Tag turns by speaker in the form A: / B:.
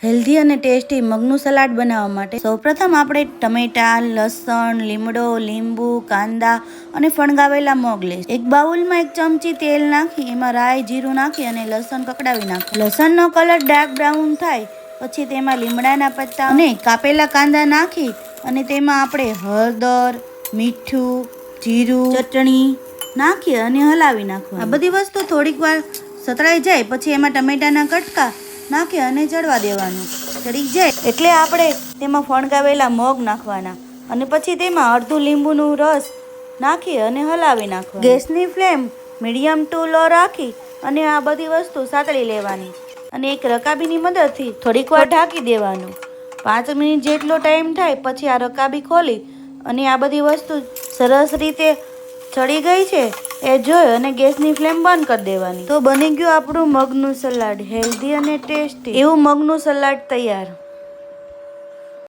A: Healthy અને tasty મગનું salad બનાવવા માટે સૌપ્રથમ આપણે ટમેટા, લસણ, લીમડો, લીંબુ, કાંદા અને ફણગાવેલા મગ લઈશું. એક બાઉલમાં 1 ચમચી તેલ નાખી એમાં રાઈ, જીરું નાખી અને લસણ કકડાવી નાખો. લસણનો કલર ડાર્ક બ્રાઉન થાય પછી તેમાં લીમડાના પત્તા અને કાપેલા કાંદા નાખી અને તેમાં આપણે હળદર, મીઠું, જીરું, ચટણી નાખી અને હલાવી નાખવા. આ બધી વસ્તુ થોડીક વાર સતળાઈ જાય પછી એમાં ટમેટાના કટકા નાખી અને ચડવા દેવાનું. ચડી જાય એટલે આપણે તેમાં ફણગાવેલા મગ નાખવાના અને પછી તેમાં અડધું લીંબુનું રસ નાખી અને હલાવી નાખવા. ગેસની ફ્લેમ મીડિયમ ટુ લો રાખી અને આ બધી વસ્તુ સાતળી લેવાની અને એક રકાબીની મદદથી થોડીક વાર ઢાંકી દેવાનું. 5 મિનિટ જેટલો ટાઈમ થાય પછી આ રકાબી ખોલી અને આ બધી વસ્તુ સરસ રીતે ચડી ગઈ છે એ જોઈ અને ગેસની ફ્લેમ બંધ કરી દેવાની. તો બની ગયું આપણું મગનું સલાડ. હેલ્ધી અને ટેસ્ટી એવું મગનું સલાડ તૈયાર.